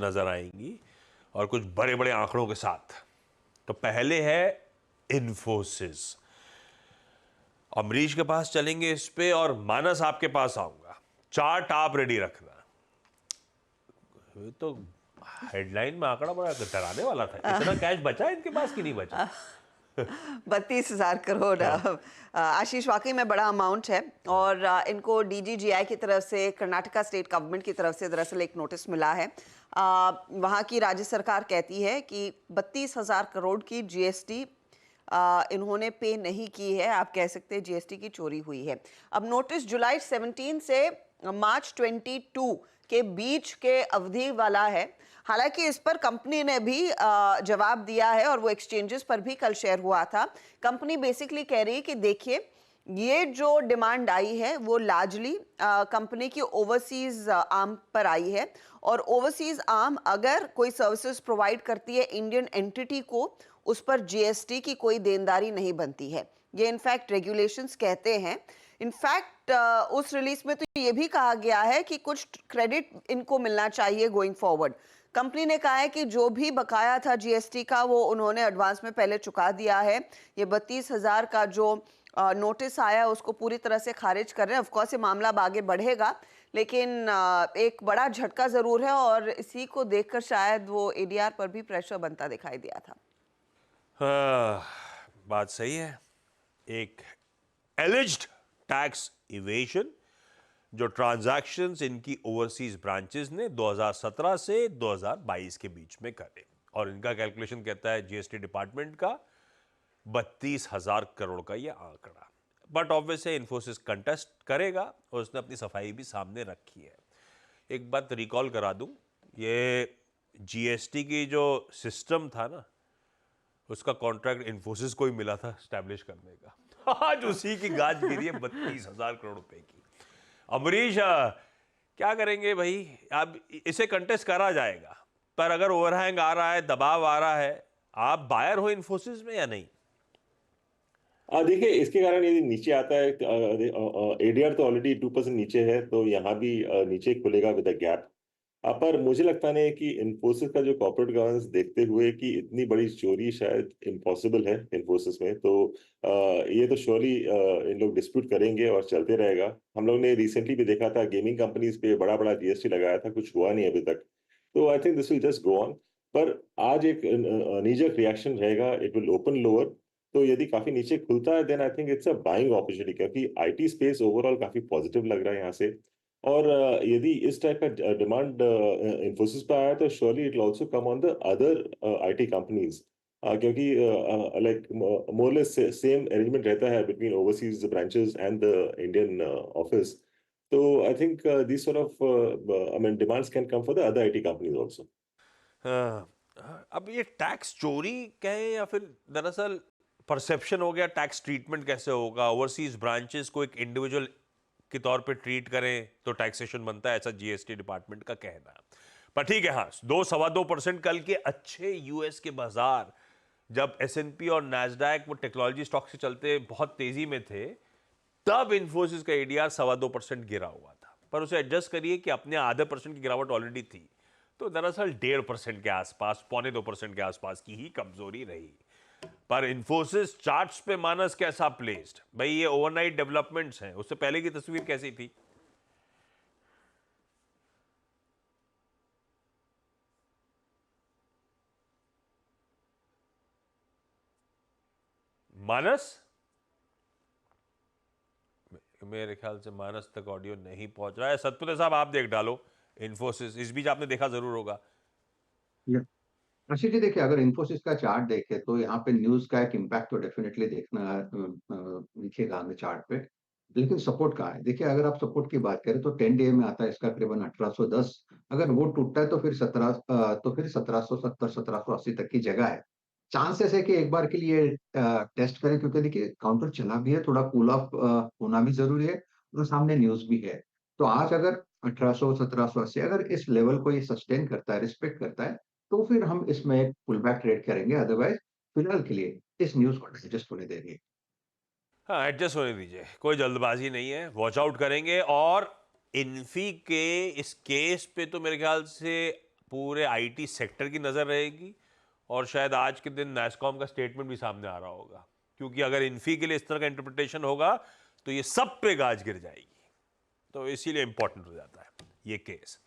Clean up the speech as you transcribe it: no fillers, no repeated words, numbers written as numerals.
नजर आएंगी और कुछ बड़े बड़े आंकड़ों के साथ। तो पहले है इन्फोसिस। अमरीश के पास चलेंगे इस पे और मानस आपके पास आऊंगा। चार्ट आप रेडी रखना। ये तो हेडलाइन में आंकड़ा बड़ा डराने वाला था। इतना कैश बचा है इनके पास कि नहीं बचा? 32,000 करोड़। हाँ। आशीष, वाकई में बड़ा अमाउंट है। और इनको डीजीजीआई की तरफ से, कर्नाटका स्टेट गवर्नमेंट की तरफ से दरअसल एक नोटिस मिला है। वहाँ की राज्य सरकार कहती है कि 32,000 करोड़ की जीएसटी इन्होंने पे नहीं की है। आप कह सकते हैं जीएसटी की चोरी हुई है। अब नोटिस जुलाई 17 से मार्च 22 के बीच के अवधि वाला है। हालांकि इस पर कंपनी ने भी जवाब दिया है और वो एक्सचेंजेस पर भी कल शेयर हुआ था। कंपनी बेसिकली कह रही है कि देखिए, ये जो डिमांड आई है वो लार्जली कंपनी की ओवरसीज आर्म पर आई है। और ओवरसीज आर्म अगर कोई सर्विसेज प्रोवाइड करती है इंडियन एंटिटी को, उस पर जीएसटी की कोई देनदारी नहीं बनती है। ये इनफैक्ट रेगुलेशंस कहते हैं। इनफैक्ट उस रिलीज में तो ये भी कहा गया है कि कुछ क्रेडिट इनको मिलना चाहिए गोइंग फॉरवर्ड। कंपनी ने कहा है कि जो भी बकाया था जीएसटी का वो उन्होंने एडवांस में पहले चुका दिया है। ये 32,000 का जो नोटिस आया उसको पूरी तरह से खारिज कर रहे हैं। ऑफकोर्स ये मामला अब आगे बढ़ेगा, लेकिन एक बड़ा झटका जरूर है और इसी को देखकर शायद वो एडीआर पर भी प्रेशर बनता दिखाई दिया था। हाँ, बात सही है। एक एलिज्ड टैक्स इवेशन जो ट्रांजैक्शंस इनकी ओवरसीज ब्रांचेस ने 2017 से 2022 के बीच में करे, और इनका कैलकुलेशन कहता है जीएसटी डिपार्टमेंट का 32,000 करोड़ का ये आंकड़ा। बट ऑब्वियसली इन्फोसिस कंटेस्ट करेगा और उसने अपनी सफाई भी सामने रखी है। एक बात रिकॉल करा दूं, ये जीएसटी की जो सिस्टम था ना, उसका कॉन्ट्रैक्ट इन्फोसिस को ही मिला था स्टैब्लिश करने का। आज उसी की गाज गिरी है 32,000 करोड़ रुपए की। अमरीश, क्या करेंगे भाई? अब इसे कंटेस्ट करा जाएगा, पर अगर ओवरहैंग आ रहा है, दबाव आ रहा है, आप बायर हो इन्फोसिस में या नहीं? देखिए, इसके कारण यदि नीचे आता है, एडीआर तो ऑलरेडी 2% नीचे है, तो यहाँ भी नीचे खुलेगा विद अ गैप। पर मुझे लगता नहीं है कि इन्फोसिस का जो कॉर्पोरेट गवर्नेंस देखते हुए कि इतनी बड़ी चोरी शायद इम्पॉसिबल है इन्फोसिस में, तो ये तो श्योरली इन लोग डिस्प्यूट करेंगे और चलते रहेगा। हम लोग ने रिसेंटली भी देखा था, गेमिंग कंपनीज पे बड़ा बड़ा जीएसटी लगाया था, कुछ हुआ नहीं अभी तक। तो I think this will just go on. पर आज एक नीजक रिएक्शन रहेगा, इट विल ओपन लोअर। तो यदि काफी नीचे खुलता है, then I think it's a buying opportunity, क्योंकि आईटी स्पेस ओवरऑल काफी पॉजिटिव लग रहा है यहाँ से। और यदि इस टाइप का डिमांड इन्फोसिस पे आया, तो surely it will also come on the other IT companies, क्योंकि लाइक मोरलेस सेम अरेंजमेंट रहता है between overseas branches and the Indian office. तो I think this sort of I mean demands can come for the other IT companies also. अब ये tax चोरी कहें या फिर दरअसल परसेप्शन हो गया, टैक्स ट्रीटमेंट कैसे होगा, ओवरसीज ब्रांचेस को एक इंडिविजुअल के तौर पे ट्रीट करें तो टैक्सेशन बनता है, ऐसा जीएसटी डिपार्टमेंट का कहना है। पर ठीक है, हाँ, 2-2.25% कल के अच्छे यूएस के बाजार, जब एसएनपी और नैस्डैक वो टेक्नोलॉजी स्टॉक से चलते बहुत तेजी में थे, तब इन्फोसिस का एडीआर 2.25% गिरा हुआ था। पर उसे एडजस्ट करिए कि अपने आधे परसेंट की गिरावट ऑलरेडी थी, तो दरअसल 1.5% के आसपास, 0.25% के आसपास की ही कमजोरी रही। पर इन्फोसिस चार्ट्स पे मानस कैसा प्लेस्ड? भाई ये ओवरनाइट डेवलपमेंट्स हैं, उससे पहले की तस्वीर कैसी थी? मानस, मेरे ख्याल से मानस तक ऑडियो नहीं पहुंच रहा है। सतपुते साहब, आप देख डालो इन्फोसिस, इस बीच आपने देखा जरूर होगा। या- ऋषि जी, देखिए, अगर इन्फोसिस का चार्ट देखें तो यहाँ पे न्यूज का एक इम्पैक्ट तो डेफिनेटली देखना दिखेगा हमें चार्ट पे। लेकिन सपोर्ट कहाँ है? देखिए, अगर आप सपोर्ट की बात करें तो 10 डे में आता है इसका करीबन 1810। अगर वो टूटता है तो फिर 1770 1780 तक की जगह है। चांसेस है कि एक बार के लिए टेस्ट करें, क्योंकि देखिए काउंटर चला भी है, थोड़ा कूल ऑफ होना भी जरूरी है, और सामने न्यूज भी है। तो आज अगर 1800 1780 अगर इस लेवल को ये सस्टेन करता है, रिस्पेक्ट करता है, तो फिर हम इसमें एक पुल बैक ट्रेड करेंगे। अदरवाइज फिलहाल के लिए इस न्यूज को डाइजेस्ट होने देंगे। हाँ, एडजस्ट होने दीजिए, कोई जल्दबाजी नहीं है, वॉच आउट करेंगे। और इन्फी के इस केस पे तो मेरे ख्याल से पूरे आईटी सेक्टर की नज़र रहेगी और शायद आज के दिन नैस्कॉम का स्टेटमेंट भी सामने आ रहा होगा, क्योंकि अगर इन्फी के लिए इस तरह का इंटरप्रिटेशन होगा तो ये सब पे गाज गिर जाएगी। तो इसीलिए इंपॉर्टेंट हो जाता है ये केस।